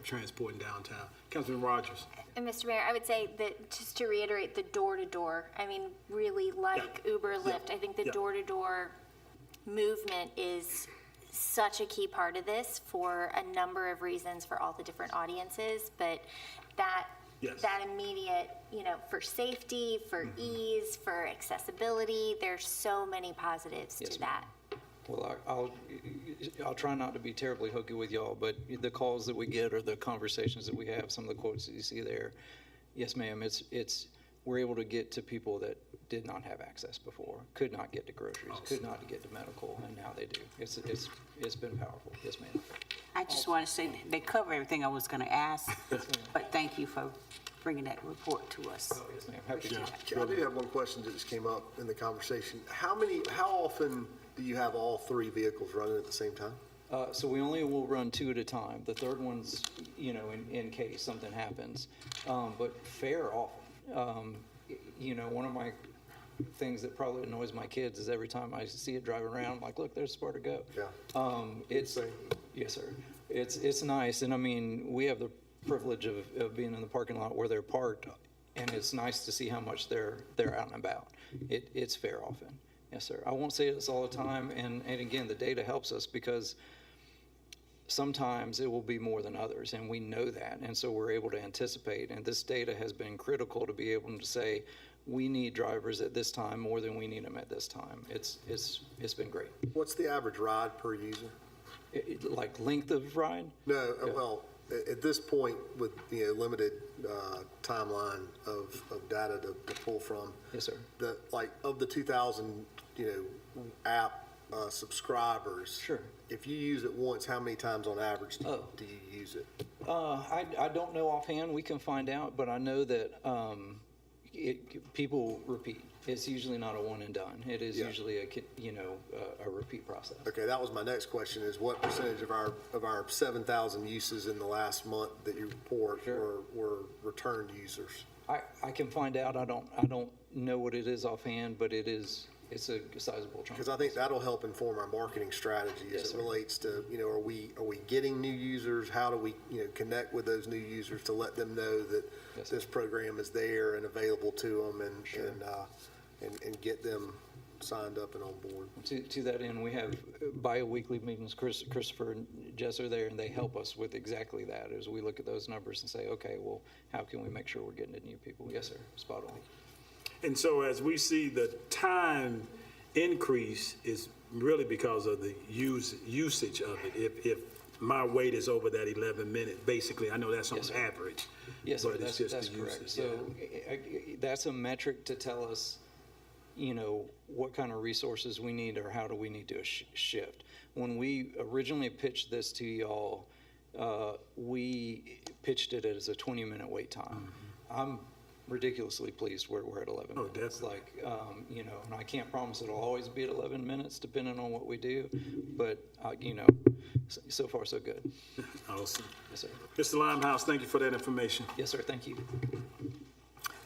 transporting downtown. Councilman Rogers. And Mr. Mayor, I would say that just to reiterate the door-to-door, I mean, really like Uber, Lyft, I think the door-to-door movement is such a key part of this for a number of reasons for all the different audiences, but that immediate, for safety, for ease, for accessibility, there's so many positives to that. Well, I'll try not to be terribly hooky with y'all, but the calls that we get or the conversations that we have, some of the quotes that you see there, yes, ma'am, we're able to get to people that did not have access before, could not get to groceries, could not get to medical, and now they do. It's been powerful. Yes, ma'am. I just want to say they cover everything I was going to ask, but thank you for bringing that report to us. Oh, yes, ma'am. Happy to. I do have one question that just came up in the conversation. How often do you have all 3 vehicles running at the same time? So we only will run 2 at a time. The third one's, in case something happens. But fair often. One of my things that probably annoys my kids is every time I see it driving around, I'm like, look, there's Sparta Go. Yeah. Yes, sir. It's nice. And I mean, we have the privilege of being in the parking lot where they're parked, and it's nice to see how much they're out and about. It's fair often. Yes, sir. I won't say this all the time, and again, the data helps us because sometimes it will be more than others, and we know that, and so we're able to anticipate, and this data has been critical to be able to say, we need drivers at this time more than we need them at this time. It's been great. What's the average ride per user? Like length of ride? No, well, at this point with, limited timeline of data to pull from. Yes, sir. Of the 2,000, app subscribers. Sure. If you use it once, how many times on average do you use it? I don't know offhand. We can find out, but I know that people repeat. It's usually not a one and done. It is usually a repeat process. Okay, that was my next question: is what percentage of our 7,000 uses in the last month that you report were returned users? I can find out. I don't know what it is offhand, but it's a sizable chunk. Because I think that'll help inform our marketing strategy as it relates to, are we getting new users? How do we, connect with those new users to let them know that this program is there and available to them and get them signed up and on board? To that end, we have bi-weekly meetings. Christopher and Jess are there, and they help us with exactly that as we look at those numbers and say, okay, well, how can we make sure we're getting to new people? Yes, sir. Spot on. And so as we see the time increase is really because of the usage of it. If my wait is over that 11 minute, basically. I know that's on Yes, sir. average. Yes, sir, but it's that's, just that's the correct. usage, So that's a metric to tell us, you know, what kind of resources we need or how do we need to shift. When we originally pitched this to y'all, we pitched it as a 20-minute wait time. I'm ridiculously pleased we're at 11 Oh, minutes. definitely. Like, you know, and I can't promise it'll always be at 11 minutes depending on what we do, but, you know, so far so good. Awesome. Yes, sir. Mr. Limehouse, thank you for that information. Yes, sir, thank you.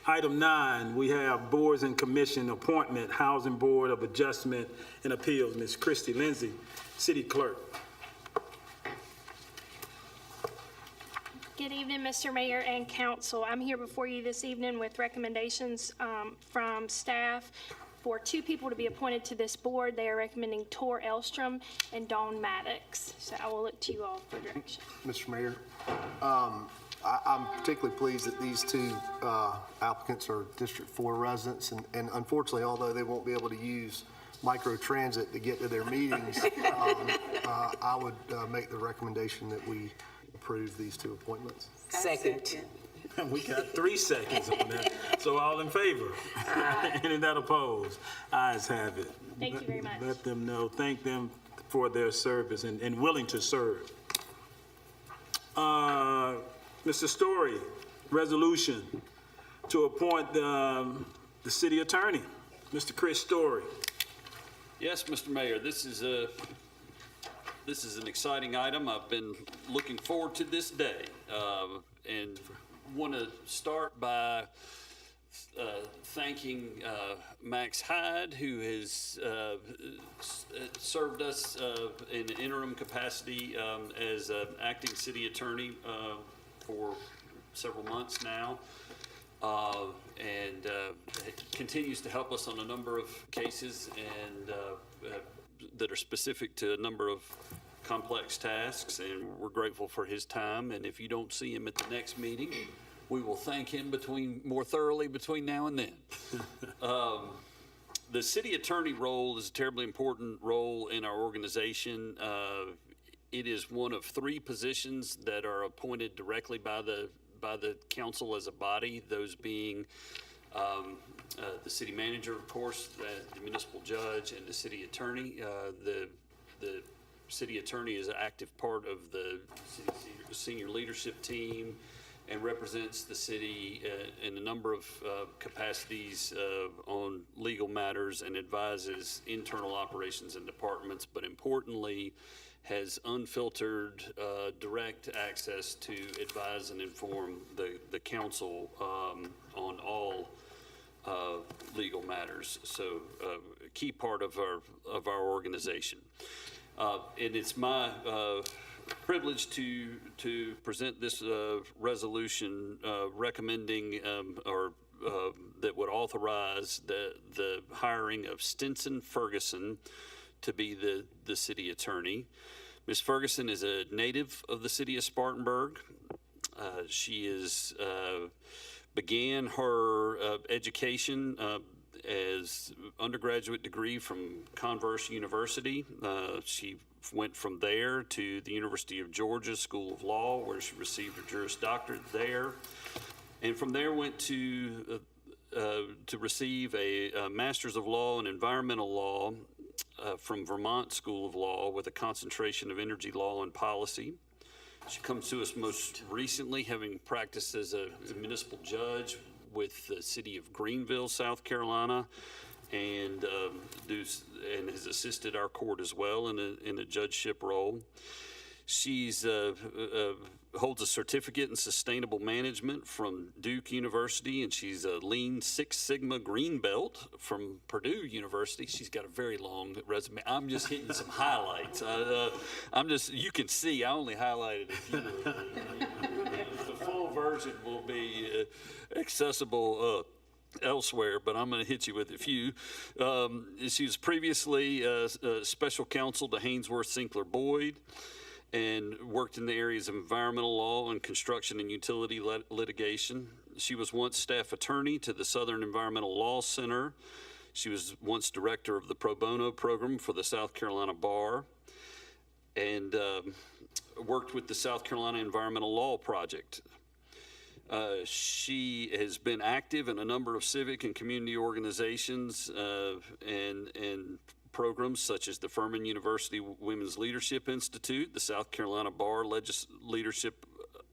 Item 9, we have boards and commission appointment, Housing Board of Adjustment and Appeals, Ms. Christy Lindsay, City Clerk. Good evening, Mr. Mayor and council. I'm here before you this evening with recommendations from staff for 2 people to be appointed to this board. They are recommending Tor Elstrom and Dawn Maddox. So I will look to you all for direction. Mr. Mayor, I'm particularly pleased that these 2 applicants are District 4 residents, and unfortunately, although they won't be able to use microtransit to get to their meetings, I would make the recommendation that we approve these 2 appointments. Second. We got 3 seconds on that. So all in favor? Any that oppose? Ayes have it. Thank you very much. Let them know, thank them for their service and willing to serve. Mr. Story, resolution to appoint the city attorney, Mr. Chris Story. Yes, Mr. Mayor, this is an exciting item. I've been looking forward to this day, and want to start by thanking Max Hyde, who has served us in an interim capacity as acting city attorney for several months now, and continues to help us on a number of cases and that are specific to a number of complex tasks, and we're grateful for his time. And if you don't see him at the next meeting, we will thank him more thoroughly between now and then. The city attorney role is a terribly important role in our organization. It is one of 3 positions that are appointed directly by the council as a body, those being the city manager, of course, the municipal judge, and the city attorney. The city attorney is an active part of the city senior leadership team and represents the city in a number of capacities on legal matters and advises internal operations and departments, but importantly, has unfiltered direct access to advise and inform the council on all legal matters. So a key part of our organization. And it's my privilege to present this resolution recommending that would authorize the hiring of Stinson Ferguson to be the city attorney. Ms. Ferguson is a native of the city of Spartanburg. She began her education as undergraduate degree from Converse University. She went from there to the University of Georgia School of Law, where she received her Juris Doctorate there, and from there went to receive a Master's of Law in Environmental Law from Vermont School of Law with a concentration of energy law and policy. She comes to us most recently having practiced as a municipal judge with the city of Greenville, South Carolina, and has assisted our court as well in a judgeship role. She's holds a certificate in sustainable management from Duke University, and she's a Lean Six Sigma Green Belt from Purdue University. She's got a very long resume. I'm just hitting some highlights. You can see, I only highlighted a few. The full version will be accessible elsewhere, but I'm going to hit you with a few. She was previously special counsel to Haynesworth Sinclair Boyd, and worked in the areas of environmental law and construction and utility litigation. She was once staff attorney to the Southern Environmental Law Center. She was once director of the pro bono program for the South Carolina Bar. and worked with the South Carolina Environmental Law Project. She has been active in a number of civic and community organizations and programs such as the Furman University Women's Leadership Institute, the South Carolina Bar Leadership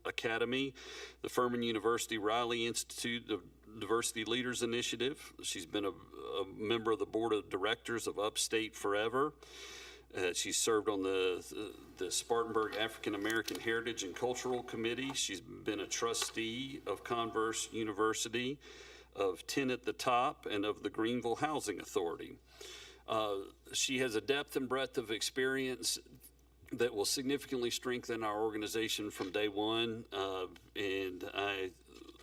Academy, the Furman University Riley Institute of Diversity Leaders Initiative. She's been a member of the board of directors of Upstate Forever. She's served on the Spartanburg African American Heritage and Cultural Committee. She's been a trustee of Converse University, of 10 at the Top, and of the Greenville Housing Authority. She has a depth and breadth of experience that will significantly strengthen our organization from day one, and I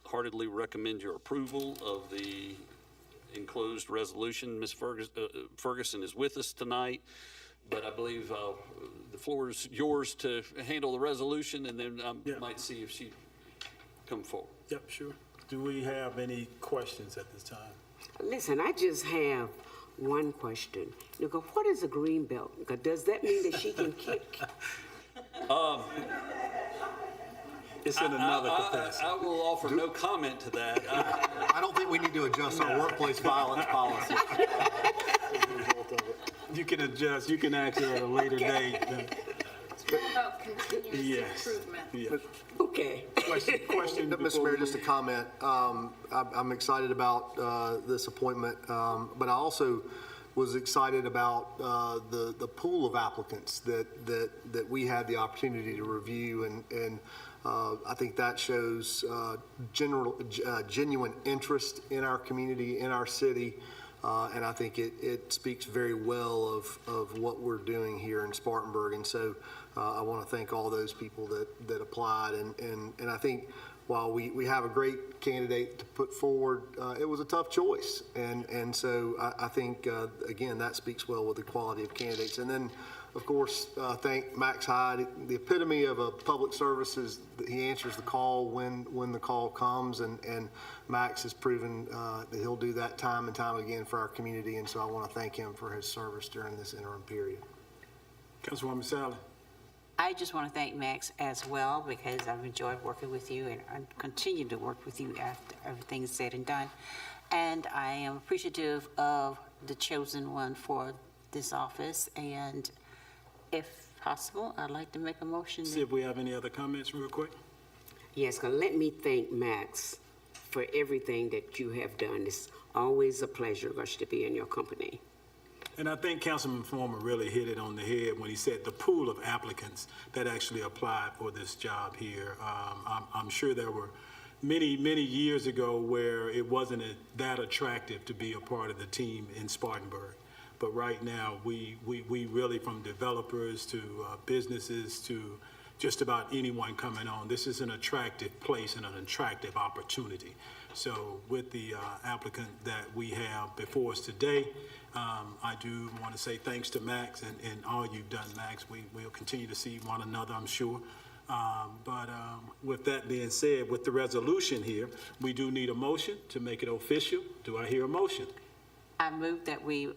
heartily recommend your approval of the enclosed resolution. Ms. Ferguson is with us tonight, but I believe the floor is yours to handle the resolution, and then I might see if she come forward. Yep, sure. Do we have any questions at this time? Listen, I just have one question. Nicole, what is a green belt? Does that mean that she can kick? It's in another capacity. I will offer no comment to that. I don't think we need to adjust our workplace violence policy. You can adjust, you can ask her at a later date. About continuous Yes. improvement. Yeah. Okay. Question Mr. before Mayor, we just a comment. I'm excited about this appointment, but I also was excited about the pool of applicants that we had the opportunity to review, and I think that shows genuine interest in our community, in our city, and I think it speaks very well of what we're doing here in Spartanburg. And so I want to thank all those people that applied, and I think while we have a great candidate to put forward, it was a tough choice. And so I think, again, that speaks well with the quality of candidates. And then, of course, thank Max Hyde. The epitome of a public service is that he answers the call when the call comes. And Max has proven that he'll do that time and time again for our community. And so I want to thank him for his service during this interim period. Councilwoman Sally. I just want to thank Max as well, because I've enjoyed working with you and I continue to work with you after everything is said and done. And I am appreciative of the chosen one for this office. And if possible, I'd like to make a motion. See if we have any other comments real quick. Yes, let me thank Max for everything that you have done. It's always a pleasure, Rush, to be in your company. And I think Councilman Former really hit it on the head when he said the pool of applicants that actually applied for this job here. I'm sure there were many years ago where it wasn't that attractive to be a part of the team in Spartanburg. But right now, we really, from developers to businesses to just about anyone coming on, this is an attractive place and an attractive opportunity. So with the applicant that we have before us today, I do want to say thanks to Max and all you've done, Max. We'll continue to see one another, I'm sure. But with that being said, with the resolution here, we do need a motion to make it official. Do I hear a motion? I move that we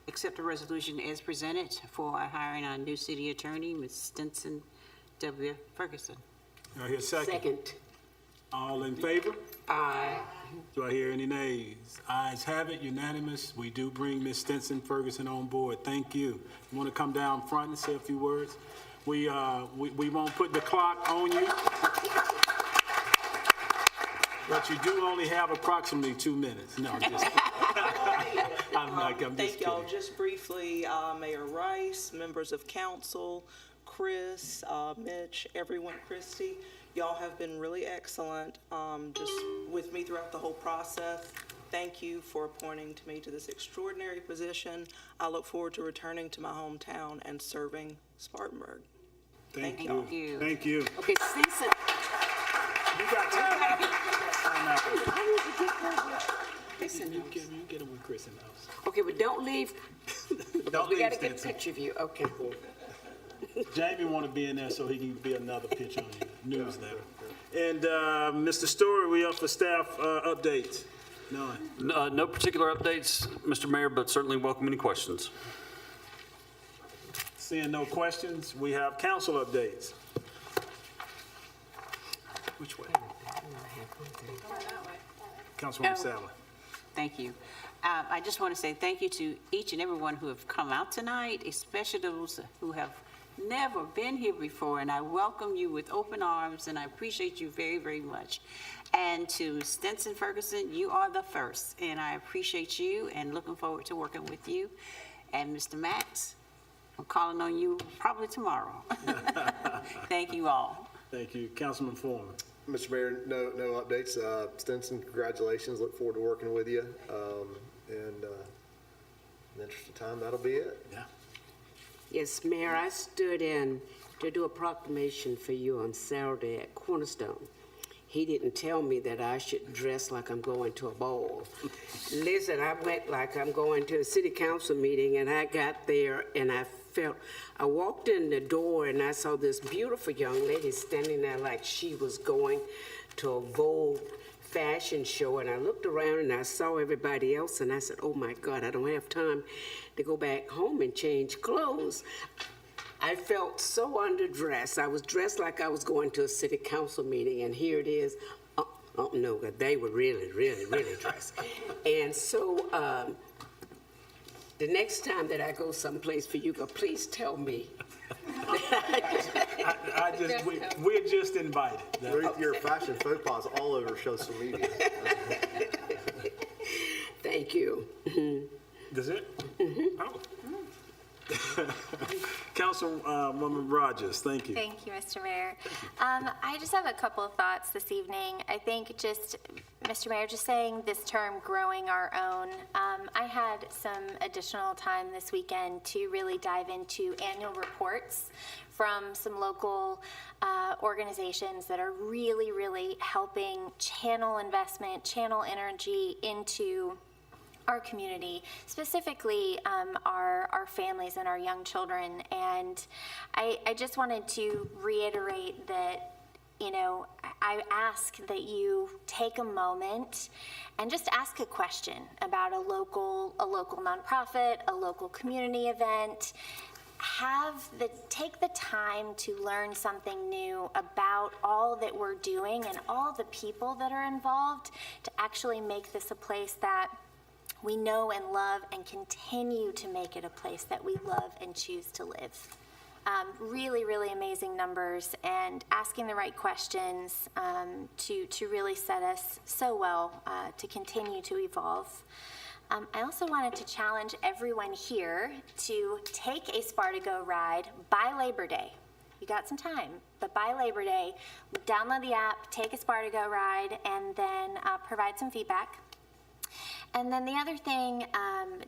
accept the resolution as presented for hiring our new city attorney, Ms. Stinson W. Ferguson. Do I hear a second? Second. All in favor? Aye. Do I hear any nays? Ayes have it, unanimous. We do bring Ms. Stinson Ferguson on board. Thank you. You want to come down front and say a few words? We won't put the clock on you, but you do only have approximately 2 minutes. No, I'm just I'm Thank just y'all. kidding. Just briefly, Mayor Rice, members of council, Chris, Mitch, everyone, Christy, y'all have been really excellent just with me throughout the whole process. Thank you for appointing me to this extraordinary position. I look forward to returning to my hometown and serving Spartanburg. Thank y'all. you. Thank you. Okay, Stinson. You got time. Listen, You get him with Chris in the house. okay, but don't leave. Don't We leave got to get a Stinson. picture of you. Okay. Jamie want to be in there so he can be another picture on the newsletter. And Mr. Story, we up for staff updates? None. No particular updates, Mr. Mayor, but certainly welcome any questions. Seeing no questions, we have council updates. Which way? Councilwoman Sadler. Thank you. I just want to say thank you to each and everyone who have come out tonight, especially those who have never been here before, and I welcome you with open arms, and I appreciate you very, very much. And to Stinson Ferguson, you are the first, and I appreciate you and looking forward to working with you. And Mr. Max, I'm calling on you probably tomorrow. Thank you all. Thank you. Councilman Foreman. Mr. Mayor, no updates. Stinson, congratulations. Look forward to working with you. In the interest of time, that'll be it. Yeah. Yes, Mayor, I stood in to do a proclamation for you on Saturday at Cornerstone. He didn't tell me that I should dress like I'm going to a ball. Listen, I went like I'm going to a city council meeting, and I got there and I walked in the door and I saw this beautiful young lady standing there like she was going to a Vogue fashion show, and I looked around and I saw everybody else, and I said, oh my God, I don't have time to go back home and change clothes. I felt so underdressed. I was dressed like I was going to a city council meeting, and here it is. Oh no, they were really, really, really dressed. And so the next time that I go someplace for you, please tell me. We're just invited. Your fashion faux pas all over social media. Thank you. That's it? Oh. Councilwoman Rogers, thank you. Thank you, Mr. Mayor. I just have a couple of thoughts this evening. I think just, Mr. Mayor, just saying this term, growing our own, I had some additional time this weekend to really dive into annual reports from some local organizations that are really, really helping channel investment, channel energy into our community, specifically our families and our young children. And I just wanted to reiterate that, you know, I ask that you take a moment and just ask a question about a local nonprofit, a local community event. Take the time to learn something new about all that we're doing and all the people that are involved to actually make this a place that we know and love, and continue to make it a place that we love and choose to live. Really, really amazing numbers, and asking the right questions to really set us so well to continue to evolve. I also wanted to challenge everyone here to take a Spartanburg ride by Labor Day. You got some time, but by Labor Day, download the app, take a Spartanburg ride, and then provide some feedback. And then the other thing,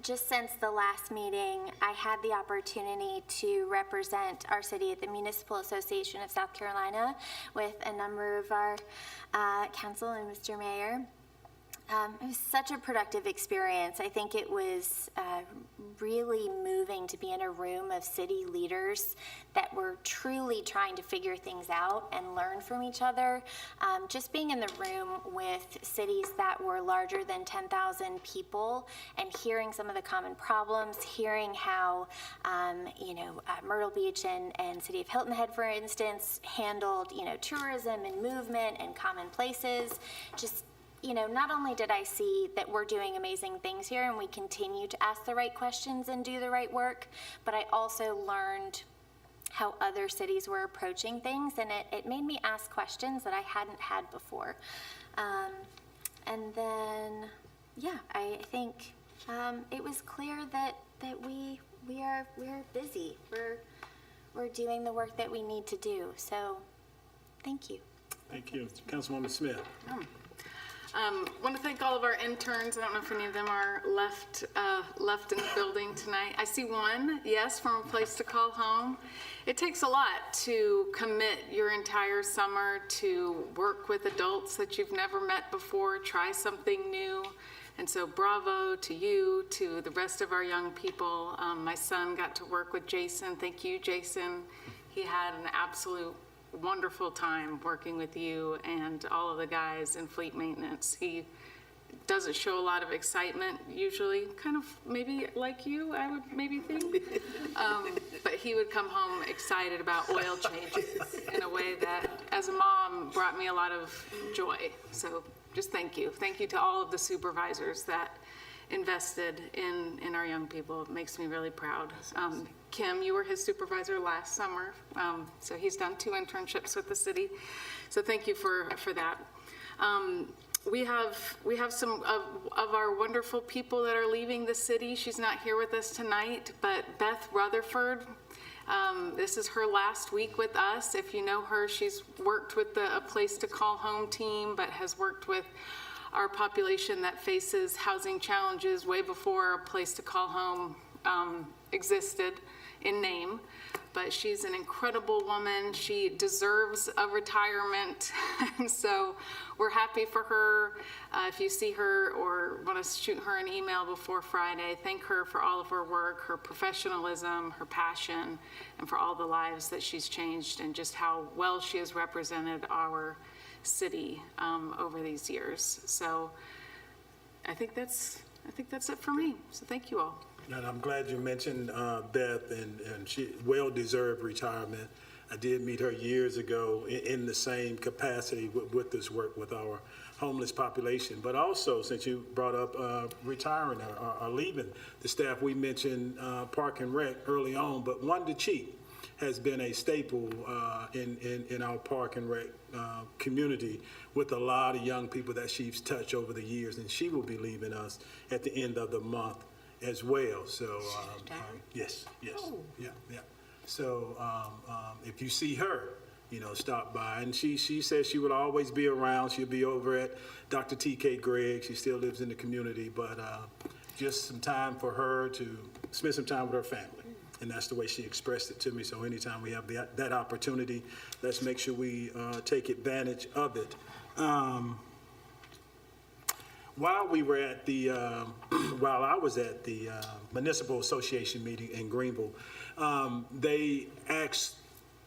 just since the last meeting, I had the opportunity to represent our city at the Municipal Association of South Carolina with a number of our council and Mr. Mayor. It was such a productive experience. I think it was really moving to be in a room of city leaders that were truly trying to figure things out and learn from each other. Just being in the room with cities that were larger than 10,000 people and hearing some of the common problems, hearing how, Myrtle Beach and City of Hilton Head, for instance, handled, tourism and movement and common places. Just, not only did I see that we're doing amazing things here and we continue to ask the right questions and do the right work, but I also learned how other cities were approaching things, and it made me ask questions that I hadn't had before. And then, I think it was clear that we're busy. We're doing the work that we need to do. So, thank you. Thank you. Councilwoman Smith. Want to thank all of our interns. I don't know if any of them are left in the building tonight. I see one, yes, from A Place to Call Home. It takes a lot to commit your entire summer to work with adults that you've never met before, try something new. And so bravo to you, to the rest of our young people. My son got to work with Jason. Thank you, Jason. He had an absolute wonderful time working with you and all of the guys in fleet maintenance. He doesn't show a lot of excitement usually, kind of maybe like you, I would maybe think. But he would come home excited about oil changes in a way that, as a mom, brought me a lot of joy. So just thank you. Thank you to all of the supervisors that invested in our young people. It makes me really proud. Kim, you were his supervisor last summer, so he's done 2 internships with the city. So thank you for that. We have some of our wonderful people that are leaving the city. She's not here with us tonight, but Beth Rutherford, this is her last week with us. If you know her, she's worked with the A Place to Call Home team, but has worked with our population that faces housing challenges way before A Place to Call Home existed in name. But she's an incredible woman. She deserves a retirement. And so we're happy for her. If you see her or want to shoot her an email before Friday, thank her for all of her work, her professionalism, her passion, and for all the lives that she's changed and just how well she has represented our city over these years. So I think that's it for me. So thank you all. And I'm glad you mentioned Beth, and she well-deserved retirement. I did meet her years ago in the same capacity with this work with our homeless population. But also, since you brought up retiring or leaving the staff, we mentioned Park and Rec early on, but Wanda Cheek has been a staple in our Park and Rec community with a lot of young people that she's touched over the years, and she will be leaving us at the end of the month as well. So yes, yeah. So if you see her, stop by. And she says she would always be around. She'll be over at Dr. T.K. Gregg. She still lives in the community, but just some time for her to spend some time with her family. And that's the way she expressed it to me. So anytime we have that opportunity, let's make sure we take advantage of it. While I was at the Municipal Association meeting in Greenville, they asked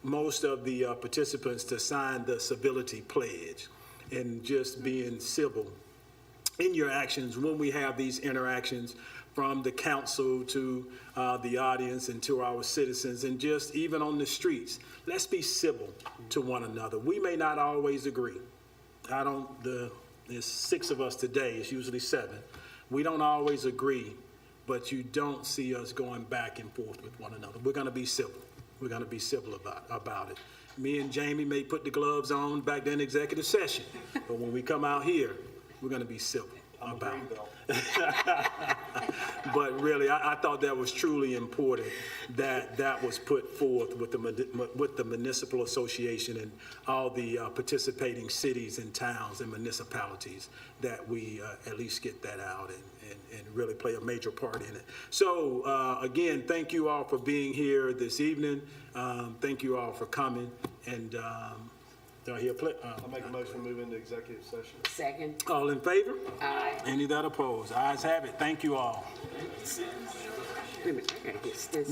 most of the participants to sign the civility pledge and just being civil in your actions when we have these interactions from the council to the audience and to our citizens, and just even on the streets. Let's be civil to one another. We may not always agree. There's 6 of us today, it's usually 7. We don't always agree, but you don't see us going back and forth with one another. We're gonna be civil. We're gonna be civil about it. Me and Jamie may put the gloves on back then in executive session, but when we come out here, we're gonna be civil about it. But really, I thought that was truly important that was put forth with the Municipal Association and all the participating cities and towns and municipalities, that we at least get that out and really play a major part in it. So again, thank you all for being here this evening. Thank you all for coming. And do I hear I'll make a motion to move into executive session. Second. all in favor? Aye. Any that oppose? Ayes have it. Thank you all. Wait a minute, I gotta get this. Miss